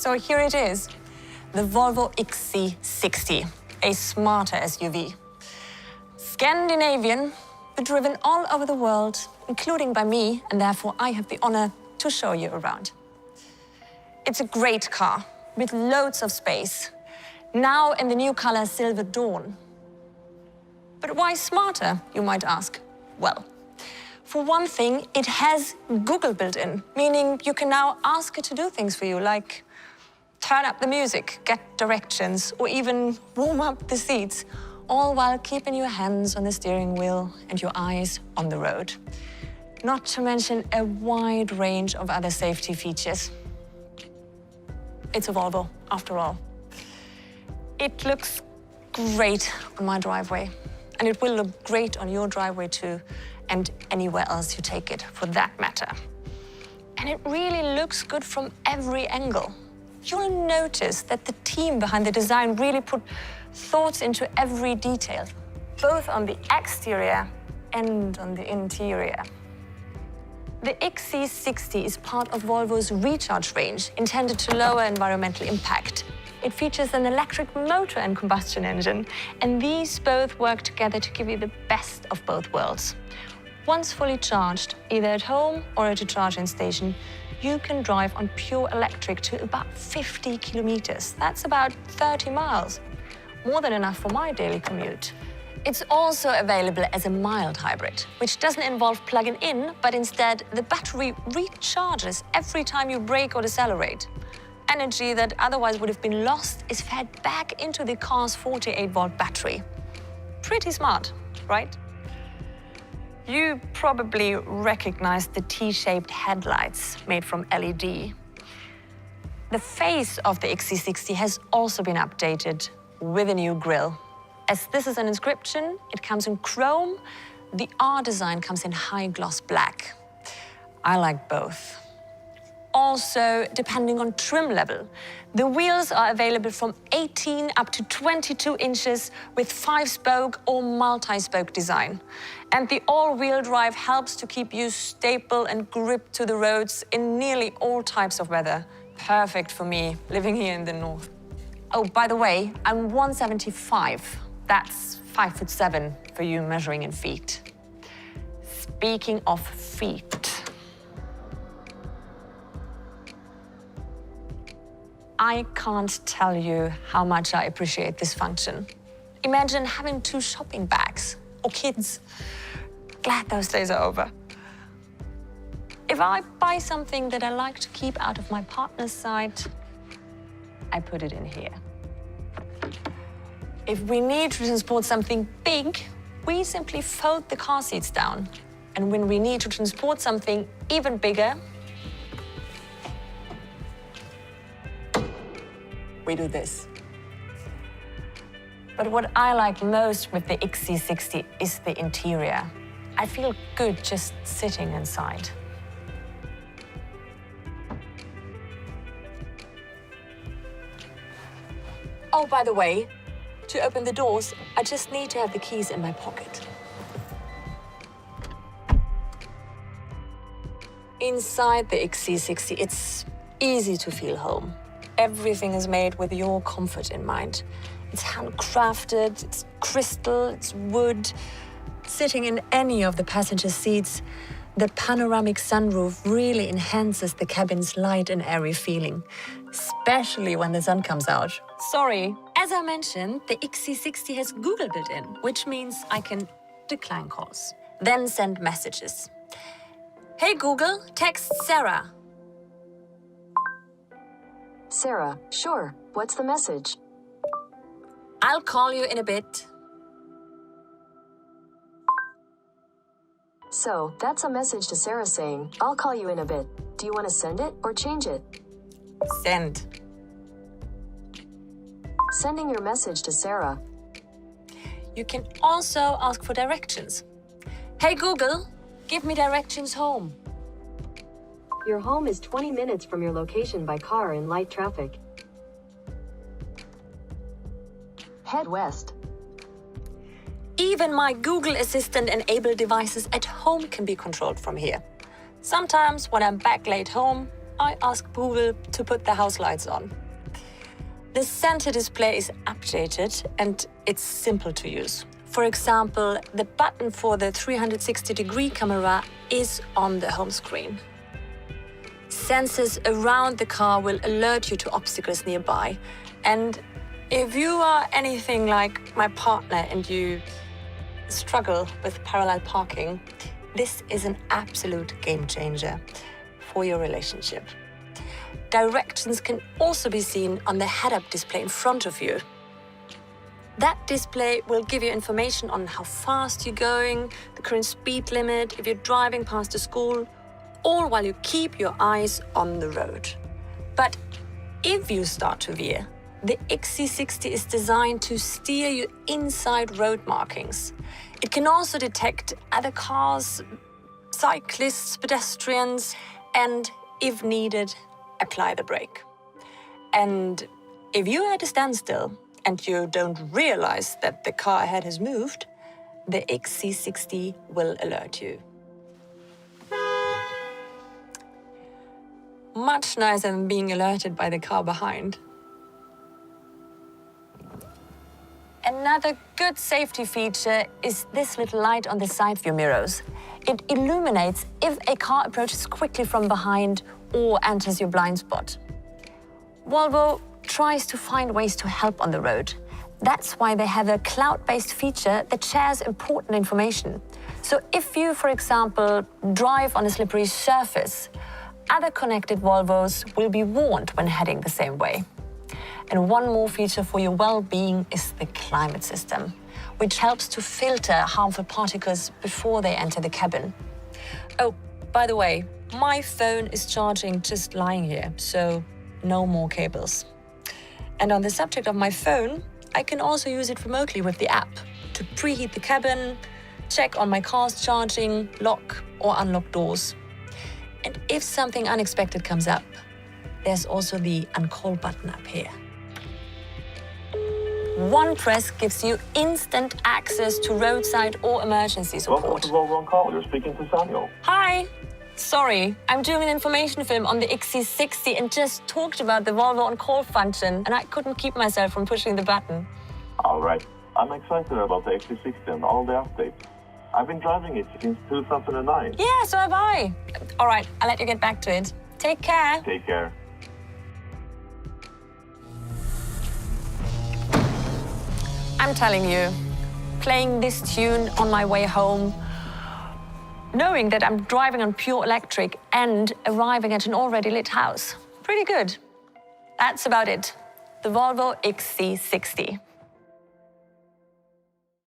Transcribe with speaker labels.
Speaker 1: So here it is, the Volvo XC60, a smarter SUV. Scandinavian, but driven all over the world, including by me, and therefore I have the honor to show you around. It's a great car with loads of space, now in the new color Silver Dawn. But why smarter, you might ask? Well, for one thing, it has Google built in, meaning you can now ask it to do things for you, like turn up the music, get directions, or even warm up the seats, all while keeping your hands on the steering wheel and your eyes on the road. Not to mention a wide range of other safety features. It's a Volvo, after all. It looks great on my driveway, and it will look great on your driveway too, and anywhere else you take it, for that matter. And it really looks good from every angle. You'll notice that the team behind the design really put thoughts into every detail, both on the exterior and on the interior. The XC60 is part of Volvo's Recharge range, intended to lower environmental impact. It features an electric motor and combustion engine, and these both work together to give you the best of both worlds. Once fully charged, either at home or at a charging station, you can drive on pure electric to about 50 kilometers. That's about 30 miles. More than enough for my daily commute. It's also available as a mild hybrid, which doesn't involve plugging in, but instead the battery recharges every time you brake or decelerate. Energy that otherwise would have been lost is fed back into the car's 48-volt battery. Pretty smart, right? You probably recognize the T-shaped headlights made from LED. The face of the XC60 has also been updated with a new grille. As this is an inscription, it comes in chrome. The R design comes in high gloss black. I like both. Also, depending on trim level, the wheels are available from 18 up to 22 inches with 5-spoke or multi-spoke design. And the all-wheel drive helps to keep you stable and gripped to the roads in nearly all types of weather. Perfect for me, living here in the north. Oh, by the way, I'm 175. That's 5'7" for you measuring in feet. Speaking of feet, I can't tell you how much I appreciate this function. Imagine having 2 shopping bags, or kids. Glad those days are over. If I buy something that I like to keep out of my partner's sight, I put it in here. If we need to transport something big, we simply fold the car seats down. And when we need to transport something even bigger, we do this. But what I like most with the XC60 is the interior. I feel good just sitting inside. Oh, by the way, to open the doors, I just need to have the keys in my pocket. Inside the XC60, it's easy to feel home. Everything is made with your comfort in mind. It's handcrafted, it's crystal, it's wood. Sitting in any of the passenger seats, the panoramic sunroof really enhances the cabin's light and airy feeling, especially when the sun comes out. Sorry, as I mentioned, the XC60 has Google built in, which means I can decline calls, then send messages. Hey Google, text Sarah.
Speaker 2: Sarah, sure. What's the message?
Speaker 1: I'll call you in a bit.
Speaker 2: So, that's a message to Sarah saying, I'll call you in a bit. Do you want to send it or change it?
Speaker 1: Send.
Speaker 2: Sending your message to Sarah.
Speaker 1: You can also ask for directions. Hey Google, give me directions home.
Speaker 2: Your home is 20 minutes from your location by car in light traffic. Head west.
Speaker 1: Even my Google Assistant-enabled devices at home can be controlled from here. Sometimes when I'm back late home, I ask Google to put the house lights on. The center display is updated and it's simple to use. For example, the button for the 360-degree camera is on the home screen. Sensors around the car will alert you to obstacles nearby. And if you are anything like my partner and you struggle with parallel parking, this is an absolute game changer for your relationship. Directions can also be seen on the head-up display in front of you. That display will give you information on how fast you're going, the current speed limit, if you're driving past a school, all while you keep your eyes on the road. But if you start to veer, the XC60 is designed to steer you inside road markings. It can also detect other cars, cyclists, pedestrians, and, if needed, apply the brake. And if you're at a standstill and you don't realize that the car ahead has moved, the XC60 will alert you. Much nicer than being alerted by the car behind. Another good safety feature is this little light on the side view mirrors. It illuminates if a car approaches quickly from behind or enters your blind spot. Volvo tries to find ways to help on the road. That's why they have a cloud-based feature that shares important information. So if you, for example, drive on a slippery surface, other connected Volvos will be warned when heading the same way. And one more feature for your well-being is the climate system, which helps to filter harmful particles before they enter the cabin. Oh, by the way, my phone is charging just lying here, so no more cables. And on the subject of my phone, I can also use it remotely with the app to preheat the cabin, check on my car's charging, lock or unlock doors. And if something unexpected comes up, there's also the on-call button up here. One press gives you instant access to roadside or emergency support.
Speaker 3: Welcome to Volvo On Call. You're speaking to Samuel.
Speaker 1: Hi. Sorry, I'm doing an information film on the XC60 and just talked about the Volvo On Call function, and I couldn't keep myself from pushing the button.
Speaker 3: All right. I'm excited about the XC60 and all the updates. I've been driving it since 2009.
Speaker 1: Yeah, so have I. All right, I'll let you get back to it. Take care.
Speaker 3: Take care.
Speaker 1: I'm telling you, playing this tune on my way home, knowing that I'm driving on pure electric and arriving at an already lit house. Pretty good. That's about it. The Volvo XC60.